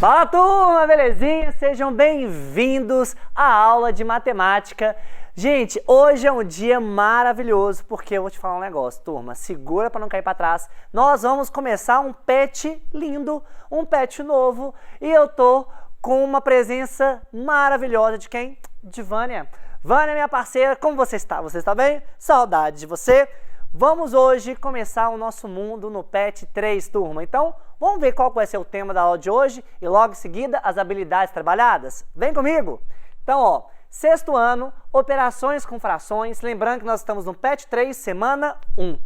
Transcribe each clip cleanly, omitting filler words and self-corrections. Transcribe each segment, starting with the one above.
Fala turma, belezinha? Sejam bem-vindos à aula de matemática. Gente, hoje é um dia maravilhoso porque eu vou te falar um negócio, turma, segura para não cair para trás. Nós vamos começar um PET lindo, um PET novo e eu tô com uma presença maravilhosa de quem? De Vânia. Vânia, minha parceira, como você está? Você está bem? Saudade de você. Vamos hoje começar o nosso mundo no PET 3, turma. Então, vamos ver qual vai ser o tema da aula de hoje e logo em seguida as habilidades trabalhadas? Vem comigo! Então, ó, sexto ano, operações com frações. Lembrando que nós estamos no PET 3, semana 1.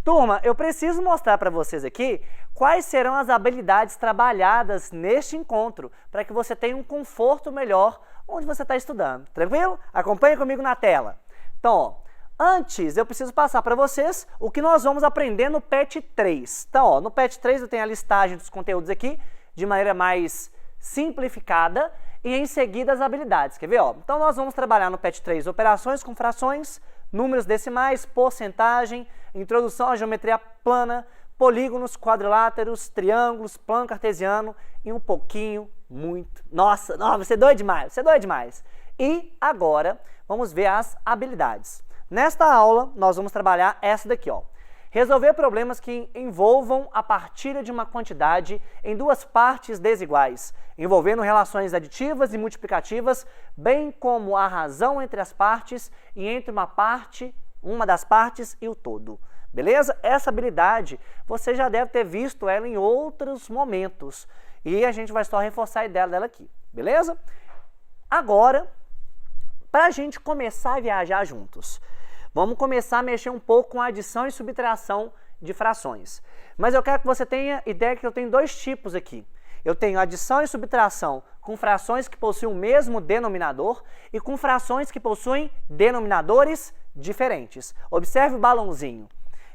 Turma, eu preciso mostrar para vocês aqui quais serão as habilidades trabalhadas neste encontro, para que você tenha um conforto melhor onde você está estudando. Tranquilo? Acompanhe comigo na tela. Então, ó, antes, eu preciso passar para vocês o que nós vamos aprender no PET 3. Então, ó, no PET 3 eu tenho a listagem dos conteúdos aqui, de maneira mais simplificada, e em seguida as habilidades. Quer ver? Ó? Então, nós vamos trabalhar no PET 3 operações com frações, números decimais, porcentagem, introdução à geometria plana, polígonos, quadriláteros, triângulos, plano cartesiano e um pouquinho, muito... Nossa, você é doido demais, você é doido demais. E agora, vamos ver as habilidades. Nesta aula, nós vamos trabalhar essa daqui, ó. Resolver problemas que envolvam a partilha de uma quantidade em duas partes desiguais, envolvendo relações aditivas e multiplicativas, bem como a razão entre as partes e entre uma das partes e o todo. Beleza? Essa habilidade, você já deve ter visto ela em outros momentos. E a gente vai só reforçar a ideia dela aqui. Beleza? Agora, para a gente começar a viajar juntos, vamos começar a mexer um pouco com a adição e subtração de frações. Mas eu quero que você tenha ideia que eu tenho dois tipos aqui. Eu tenho adição e subtração com frações que possuem o mesmo denominador e com frações que possuem denominadores diferentes. Observe o balãozinho.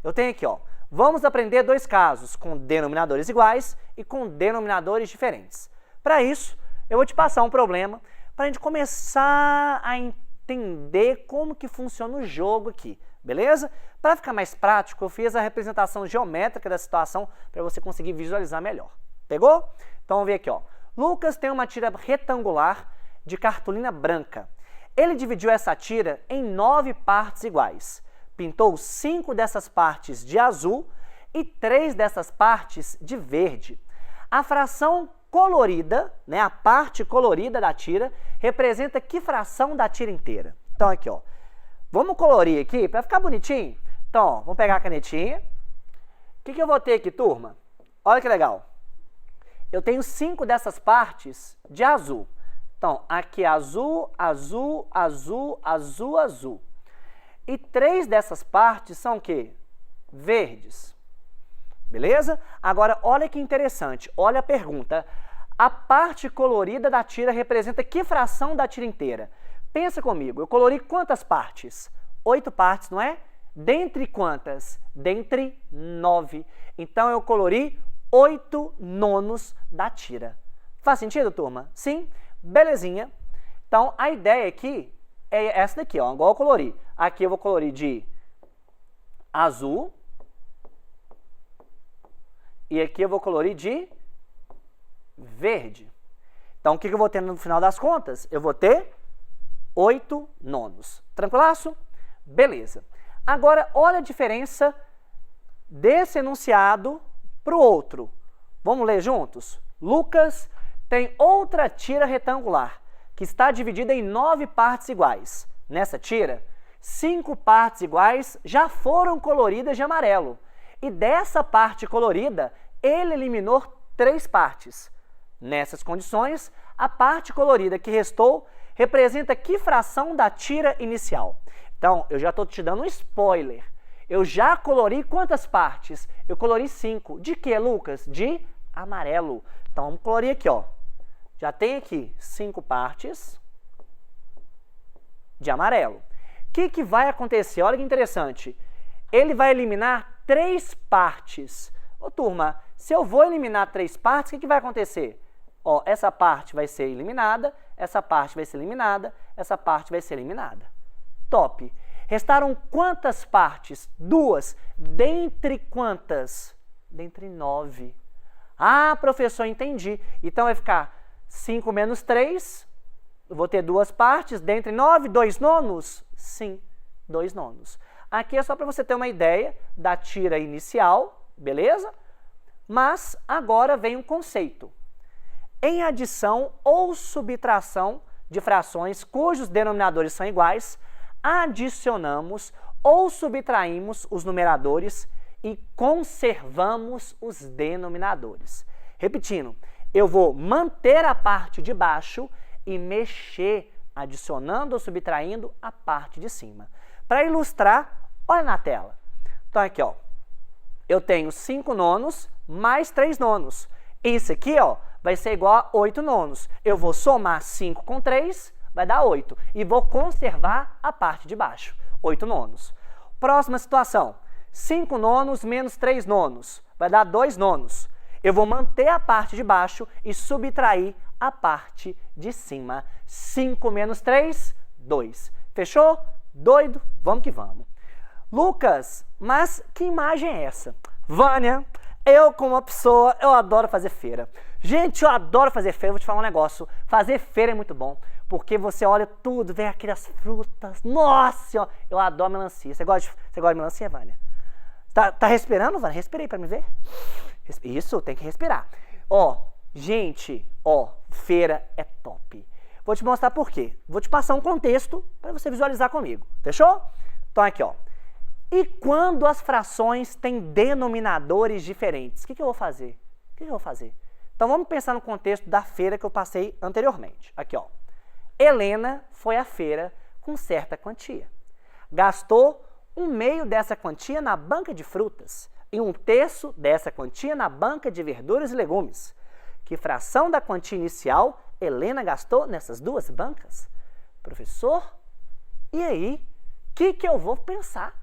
Eu tenho aqui, ó, vamos aprender dois casos com denominadores iguais e com denominadores diferentes. Para isso, eu vou te passar um problema para a gente começar a entender como que funciona o jogo aqui, beleza? Para ficar mais prático, eu fiz a representação geométrica da situação para você conseguir visualizar melhor. Pegou? Então vamos ver aqui, ó. Lucas tem uma tira retangular de cartolina branca. Ele dividiu essa tira em 9 partes iguais. Pintou 5 dessas partes de azul e 3 dessas partes de verde. A fração colorida, né, a parte colorida da tira, representa que fração da tira inteira? Então aqui, ó, vamos colorir aqui para ficar bonitinho. Então, ó, vamos pegar a canetinha. O que eu vou ter aqui, turma? Olha que legal. Eu tenho 5 dessas partes de azul. Então, aqui azul, azul, azul, azul, azul. E 3 dessas partes são o quê? Verdes. Beleza? Agora, olha que interessante. Olha a pergunta. A parte colorida da tira representa que fração da tira inteira? Pensa comigo, eu colori quantas partes? 8 partes, não é? Dentre quantas? Dentre 9. Então, eu colori 8 nonos da tira. Faz sentido, turma? Sim? Belezinha. Então, a ideia aqui é essa daqui, ó, igual eu colori. Aqui eu vou colorir de azul. E aqui eu vou colorir de verde. Então, o que eu vou ter no final das contas? Eu vou ter 8 nonos. Tranquilaço? Beleza. Agora, olha a diferença desse enunciado para o outro. Vamos ler juntos? Lucas tem outra tira retangular, que está dividida em 9 partes iguais. Nessa tira, 5 partes iguais já foram coloridas de amarelo. E dessa parte colorida, ele eliminou 3 partes. Nessas condições, a parte colorida que restou representa que fração da tira inicial? Então, eu já estou te dando um spoiler. Eu já colori quantas partes? Eu colori 5. De que, Lucas? De amarelo. Então, vamos colorir aqui, ó. Já tem aqui 5 partes de amarelo. O que vai acontecer? Olha que interessante. Ele vai eliminar 3 partes. Ô, turma, se eu vou eliminar 3 partes, o que vai acontecer? Ó, essa parte vai ser eliminada, essa parte vai ser eliminada, essa parte vai ser eliminada. Top! Restaram quantas partes? 2. Dentre quantas? Dentre 9. Ah, professor, entendi. Então vai ficar 5 menos 3, eu vou ter duas partes, dentre 9, 2 nonos? Sim, 2 nonos. Aqui é só para você ter uma ideia da tira inicial, beleza? Mas agora vem um conceito. Em adição ou subtração de frações cujos denominadores são iguais, adicionamos ou subtraímos os numeradores e conservamos os denominadores. Repetindo, eu vou manter a parte de baixo e mexer, adicionando ou subtraindo a parte de cima. Para ilustrar, olha na tela. Então aqui, ó, eu tenho 5 nonos mais 3 nonos. Isso aqui, ó, vai ser igual a 8 nonos. Eu vou somar 5 com 3, vai dar 8. E vou conservar a parte de baixo, 8 nonos. Próxima situação, 5 nonos menos 3 nonos, vai dar 2 nonos. Eu vou manter a parte de baixo e subtrair a parte de cima. 5 menos 3, 2. Fechou? Doido? Vamos que vamos. Lucas, mas que imagem é essa? Vânia, eu como uma pessoa, eu adoro fazer feira. Gente, eu adoro fazer feira, vou te falar um negócio. Fazer feira é muito bom, porque você olha tudo, vê aquelas frutas. Nossa, eu adoro melancia. Você gosta de melancia, Vânia? Tá respirando, Vânia? Respirei pra me ver. Isso, tem que respirar. Ó, gente, ó, feira é top. Vou te mostrar por quê. Vou te passar um contexto para você visualizar comigo. Fechou? Então aqui, ó. E quando as frações têm denominadores diferentes, o que eu vou fazer? Então vamos pensar no contexto da feira que eu passei anteriormente. Aqui, ó. Helena foi à feira com certa quantia. Gastou 1/2 dessa quantia na banca de frutas e 1/3 dessa quantia na banca de verduras e legumes. Que fração da quantia inicial Helena gastou nessas duas bancas? Professor, e aí? O que eu vou pensar?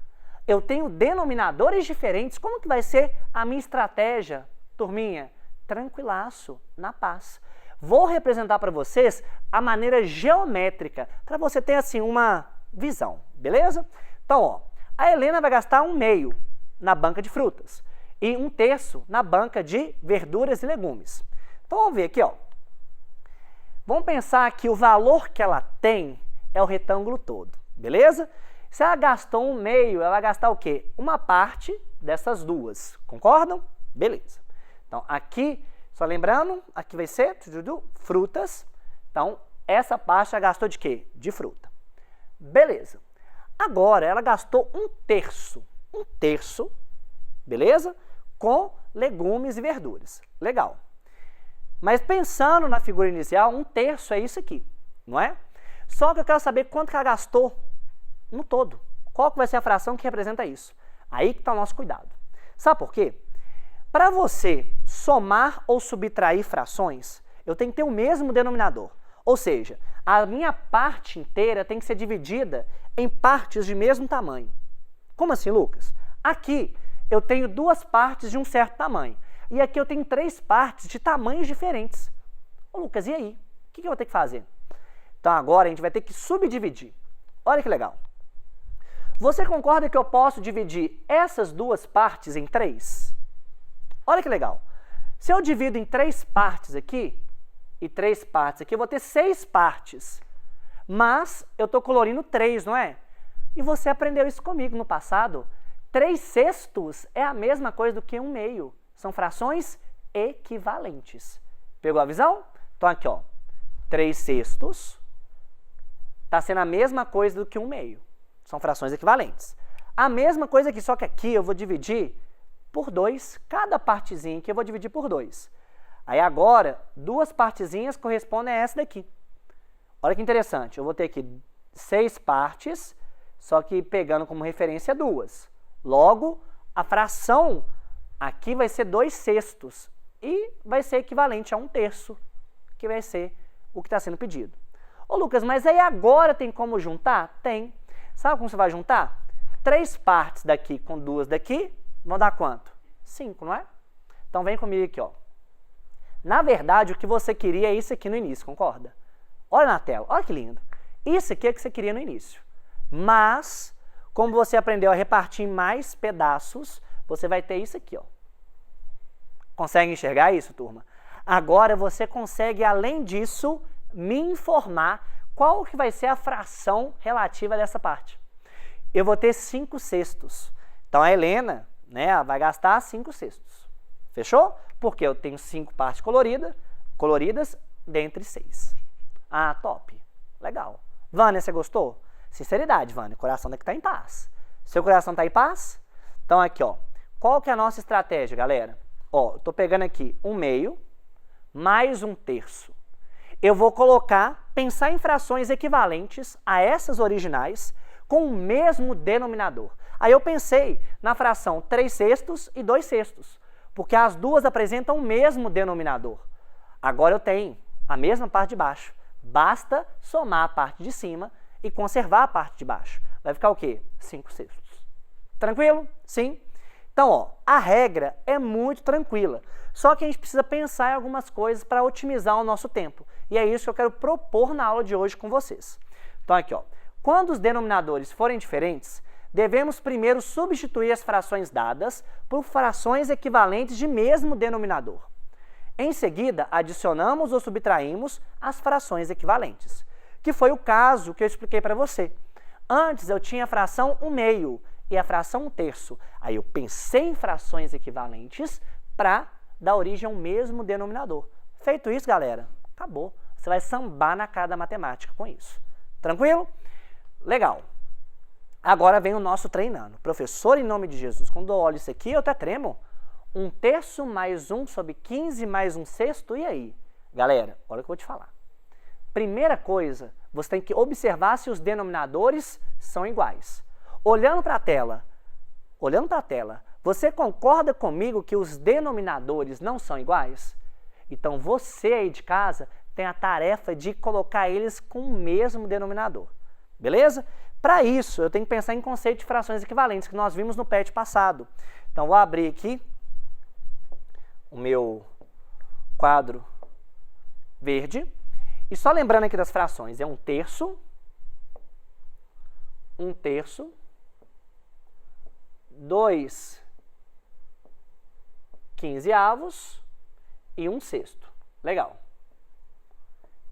Eu tenho denominadores diferentes, como que vai ser a minha estratégia? Turminha, tranquilaço, na paz. Vou representar para vocês a maneira geométrica, para você ter assim uma visão, beleza? Então, ó, a Helena vai gastar 1/2 na banca de frutas e 1/3 na banca de verduras e legumes. Então, vamos ver aqui, ó. Vamos pensar que o valor que ela tem é o retângulo todo, beleza? Se ela gastou 1/2, ela vai gastar o quê? Uma parte dessas duas, concordam? Beleza. Então, aqui, só lembrando, aqui vai ser frutas. Então, essa parte ela gastou de quê? De fruta. Beleza. Agora, ela gastou 1/3, beleza? Com legumes e verduras. Legal. Mas pensando na figura inicial, 1/3 é isso aqui, não é? Só que eu quero saber quanto que ela gastou no todo. Qual que vai ser a fração que representa isso? Aí que está o nosso cuidado. Sabe por quê? Para você somar ou subtrair frações, eu tenho que ter o mesmo denominador. Ou seja, a minha parte inteira tem que ser dividida em partes de mesmo tamanho. Como assim, Lucas? Aqui eu tenho duas partes de um certo tamanho. E aqui eu tenho 3 partes de tamanhos diferentes. Ô, Lucas, e aí? O que eu vou ter que fazer? Então agora a gente vai ter que subdividir. Olha que legal. Você concorda que eu posso dividir essas duas partes em 3? Olha que legal. Se eu divido em 3 partes aqui e 3 partes aqui, eu vou ter 6 partes. Mas eu estou colorindo 3, não é? E você aprendeu isso comigo no passado. 3/6 é a mesma coisa do que 1/2. São frações equivalentes. Pegou a visão? Então aqui, ó, 3/6 está sendo a mesma coisa do que 1/2. São frações equivalentes. A mesma coisa aqui, só que aqui eu vou dividir por 2. Cada partezinha aqui eu vou dividir por 2. Aí agora, 2 partezinhas correspondem a essa daqui. Olha que interessante. Eu vou ter aqui 6 partes, só que pegando como referência 2. Logo, a fração aqui vai ser 2/6 e vai ser equivalente a 1/3, que vai ser o que está sendo pedido. Ô Lucas, mas aí agora tem como juntar? Tem. Sabe como você vai juntar? 3 partes daqui com 2 daqui, vão dar quanto? 5, não é? Então vem comigo aqui, ó. Na verdade, o que você queria é isso aqui no início, concorda? Olha na tela, olha que lindo. Isso aqui é o que você queria no início. Mas, como você aprendeu a repartir em mais pedaços, você vai ter isso aqui, ó. Consegue enxergar isso, turma? Agora você consegue, além disso, me informar qual que vai ser a fração relativa dessa parte. Eu vou ter 5/6. Então a Helena, né, vai gastar 5/6. Fechou? Porque eu tenho 5 partes coloridas dentre 6. Ah, top. Legal. Vânia, você gostou? Sinceridade, Vânia. Coração tem que estar em paz. Seu coração está em paz? Então aqui, ó. Qual que é a nossa estratégia, galera? Ó, eu tô pegando aqui 1/2 mais 1/3. Eu vou pensar em frações equivalentes a essas originais com o mesmo denominador. Aí eu pensei na fração 3/6 e 2/6, porque as duas apresentam o mesmo denominador. Agora eu tenho a mesma parte de baixo. Basta somar a parte de cima e conservar a parte de baixo. Vai ficar o quê? 5/6. Tranquilo? Sim? Então, ó, a regra é muito tranquila. Só que a gente precisa pensar em algumas coisas para otimizar o nosso tempo. E é isso que eu quero propor na aula de hoje com vocês. Então, aqui, ó. Quando os denominadores forem diferentes, devemos primeiro substituir as frações dadas por frações equivalentes de mesmo denominador. Em seguida, adicionamos ou subtraímos as frações equivalentes, que foi o caso que eu expliquei para você. Antes eu tinha a fração 1/2 e a fração 1/3. Aí eu pensei em frações equivalentes para dar origem ao mesmo denominador. Feito isso, galera, acabou. Você vai sambar na cara da matemática com isso. Tranquilo? Legal. Agora vem o nosso treinando. Professor, em nome de Jesus, quando eu olho isso aqui, eu até tremo. 1/3 mais 1/15 mais 1/6, e aí? Galera, olha o que eu vou te falar. Primeira coisa, você tem que observar se os denominadores são iguais. Olhando para a tela, você concorda comigo que os denominadores não são iguais? Então você aí de casa tem a tarefa de colocar eles com o mesmo denominador. Beleza? Para isso, eu tenho que pensar em conceito de frações equivalentes, que nós vimos no PET passado. Então, vou abrir aqui o meu quadro verde. E só lembrando aqui das frações, é 1/3, 2/15 e 1/6. Legal.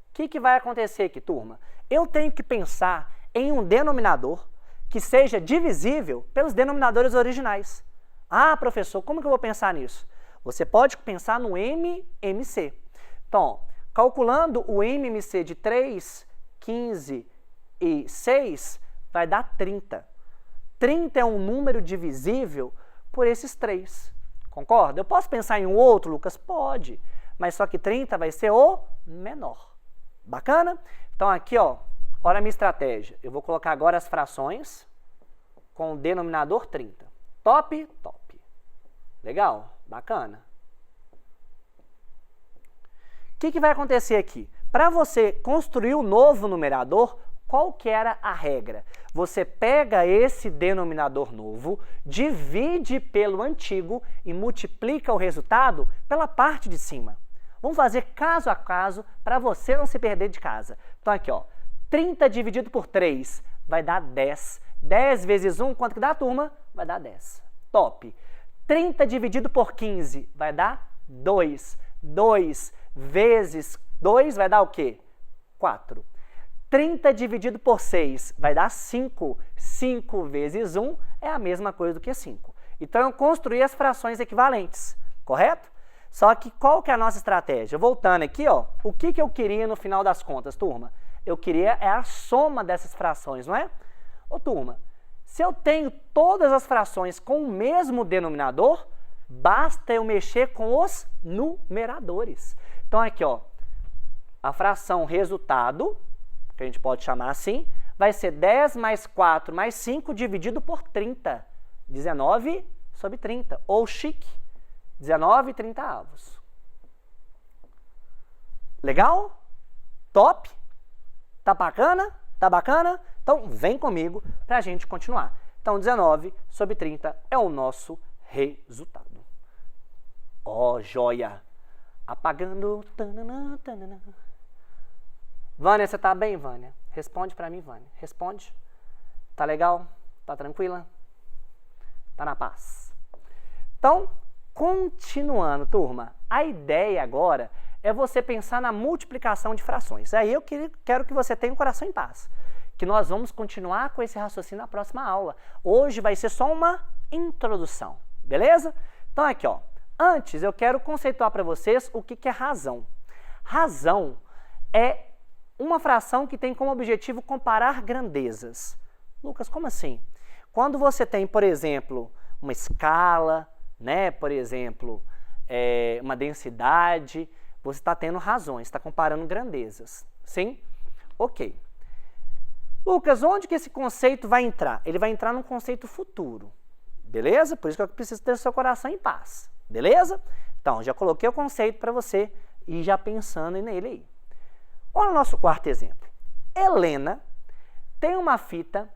O que vai acontecer aqui, turma? Eu tenho que pensar em um denominador que seja divisível pelos denominadores originais. Ah, professor, como que eu vou pensar nisso? Você pode pensar no MMC. Então, ó, calculando o MMC de 3, 15 e 6, vai dar 30. 30 é um número divisível por esses 3. Concorda? Eu posso pensar em um outro, Lucas? Pode. Mas só que 30 vai ser o menor. Bacana? Então aqui, ó, olha a minha estratégia. Eu vou colocar agora as frações com o denominador 30. Top? Top. Legal? Bacana. O que vai acontecer aqui? Para você construir o novo numerador, qual que era a regra? Você pega esse denominador novo, divide pelo antigo e multiplica o resultado pela parte de cima. Vamos fazer caso a caso para você não se perder de casa. Então aqui, ó, 30 dividido por 3 vai dar 10. 10 vezes 1, quanto que dá, turma? Vai dar 10. Top. 30 dividido por 15 vai dar 2. 2 vezes 2 vai dar o quê? 4. 30 dividido por 6 vai dar 5. 5 vezes 1 é a mesma coisa do que 5. Então, eu construí as frações equivalentes, correto? Só que qual que é a nossa estratégia? Voltando aqui, ó, o que eu queria no final das contas, turma? Eu queria a soma dessas frações, não é? Ô, turma, se eu tenho todas as frações com o mesmo denominador, basta eu mexer com os numeradores. Então, aqui, ó, a fração resultado, que a gente pode chamar assim, vai ser 10 mais 4 mais 5 dividido por 30. 19 sobre 30, ou chique, 19/30. Legal? Top? Tá bacana? Tá bacana? Então, vem comigo para a gente continuar. Então, 19 sobre 30 é o nosso resultado. Ó, joia! Apagando. Tanana, tanana. Vânia, você tá bem, Vânia? Responde para mim, Vânia. Responde. Tá legal? Tá tranquila? Tá na paz? Então, Continuando, turma, a ideia agora é você pensar na multiplicação de frações. Aí eu quero que você tenha o coração em paz, que nós vamos continuar com esse raciocínio na próxima aula. Hoje vai ser só uma introdução, beleza? Então aqui, ó, antes eu quero conceituar para vocês o que é razão. Razão é uma fração que tem como objetivo comparar grandezas. Lucas, como assim? Quando você tem, por exemplo, uma escala, né, por exemplo, uma densidade, você está tendo razões, está comparando grandezas, sim? Ok. Lucas, onde que esse conceito vai entrar? Ele vai entrar num conceito futuro, beleza? Por isso que eu preciso ter o seu coração em paz, beleza? Então, já coloquei o conceito para você ir já pensando nele aí. Olha o nosso quarto exemplo. Helena tem uma fita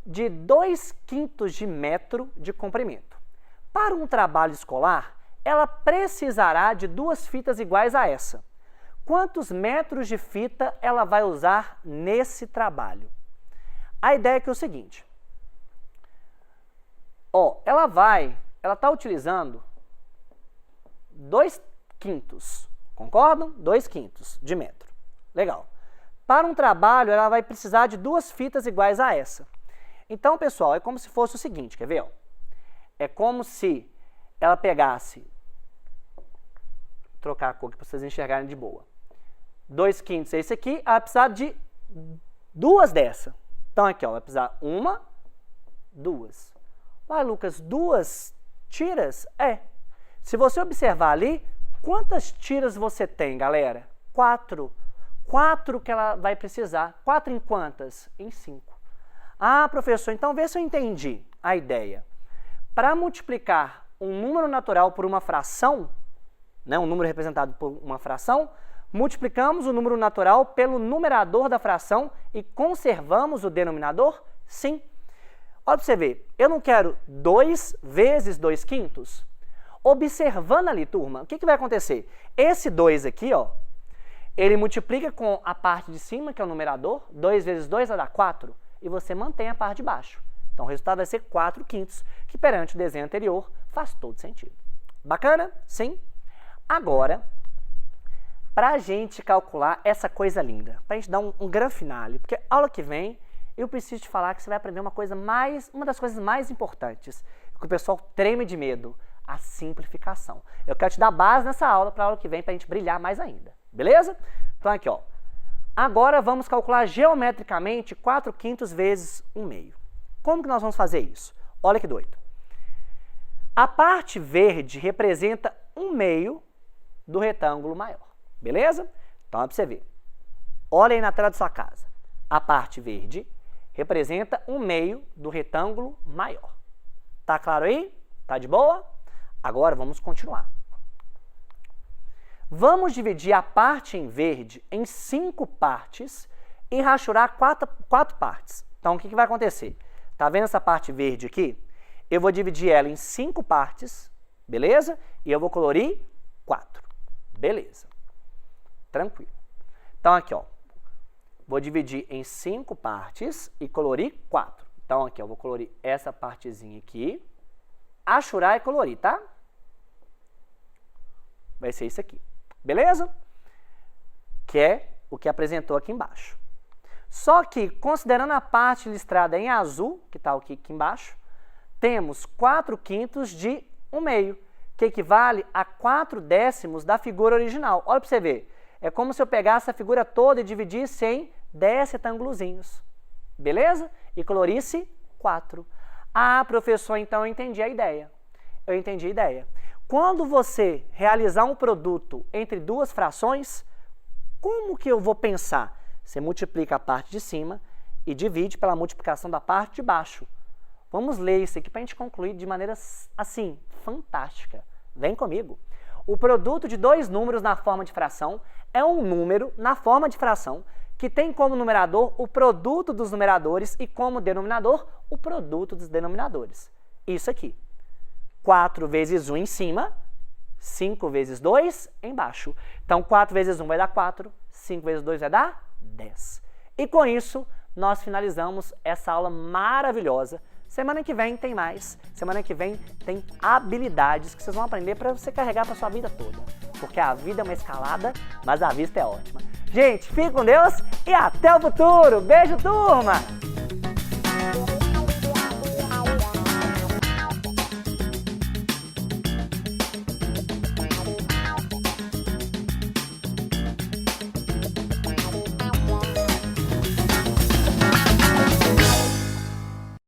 de 2/5 de metro de comprimento. Para um trabalho escolar, ela precisará de 2 fitas iguais a essa. Quantos metros de fita ela vai usar nesse trabalho? A ideia é que é o seguinte. Ó, ela está utilizando 2/5, concordam? 2/5 de metro. Legal. Para um trabalho, ela vai precisar de 2 fitas iguais a essa. Então, pessoal, é como se fosse o seguinte, quer ver? Ó? É como se ela pegasse, vou trocar a cor aqui para vocês enxergarem de boa. 2/5 é esse aqui, ela vai precisar de 2 dessa. Então aqui, ó, vai precisar 1, 2. Vai, Lucas, 2 tiras? É. Se você observar ali, quantas tiras você tem, galera? 4. 4 que ela vai precisar. 4 em quantas? Em 5. Ah, professor, então vê se eu entendi a ideia. Para multiplicar um número natural por uma fração, né, um número representado por uma fração, multiplicamos o número natural pelo numerador da fração e conservamos o denominador? Sim. Olha para você ver, eu não quero 2 vezes 2/5? Observando ali, turma, o que vai acontecer? Esse 2 aqui, ó, ele multiplica com a parte de cima, que é o numerador, 2 vezes 2 vai dar 4, e você mantém a parte de baixo. Então, o resultado vai ser 4/5, que perante o desenho anterior faz todo sentido. Bacana? Sim? Agora, para a gente calcular essa coisa linda, para a gente dar um grande finale, porque aula que vem eu preciso te falar que você vai aprender uma das coisas mais importantes, que o pessoal treme de medo, a simplificação. Eu quero te dar base nessa aula para a aula que vem para a gente brilhar mais ainda, beleza? Então aqui, ó. Agora vamos calcular geometricamente 4/5 vezes 1/2. Como que nós vamos fazer isso? Olha que doido. A parte verde representa 1/2 do retângulo maior, beleza? Então, é para você ver. Olha aí na tela da sua casa. A parte verde representa 1/2 do retângulo maior. Tá claro aí? Tá de boa? Agora vamos continuar. Vamos dividir a parte em verde em 5 partes e rachurar 4 partes. Então, o que vai acontecer? Tá vendo essa parte verde aqui? Eu vou dividir ela em 5 partes, beleza? E eu vou colorir 4. Beleza. Tranquilo. Então, aqui, ó. Vou dividir em 5 partes e colorir 4. Então, aqui, eu vou colorir essa partezinha aqui. Achurar e colorir, tá? Vai ser isso aqui. Beleza? Que é o que apresentou aqui embaixo. Só que, considerando a parte listrada em azul, que está aqui embaixo, temos 4/5 de 1/2, que equivale a 4/10 da figura original. Olha para você ver. É como se eu pegasse a figura toda e dividisse em 10 retângulozinhos. Beleza? E colorisse 4. Ah, professor, então eu entendi a ideia. Eu entendi a ideia. Quando você realizar um produto entre 2 frações, como que eu vou pensar? Você multiplica a parte de cima e divide pela multiplicação da parte de baixo. Vamos ler isso aqui para a gente concluir de maneira, assim, fantástica. Vem comigo. O produto de 2 números na forma de fração é um número na forma de fração que tem como numerador o produto dos numeradores e como denominador o produto dos denominadores. Isso aqui. 4 vezes 1 em cima, 5 vezes 2 embaixo. Então, 4 vezes 1 vai dar 4, 5 vezes 2 vai dar 10. E com isso, nós finalizamos essa aula maravilhosa Semana que vem tem mais. Semana que vem tem habilidades que vocês vão aprender para você carregar para sua vida toda. Porque a vida é uma escalada, mas a vista é ótima. Gente, fique com Deus e até o futuro. Beijo, turma!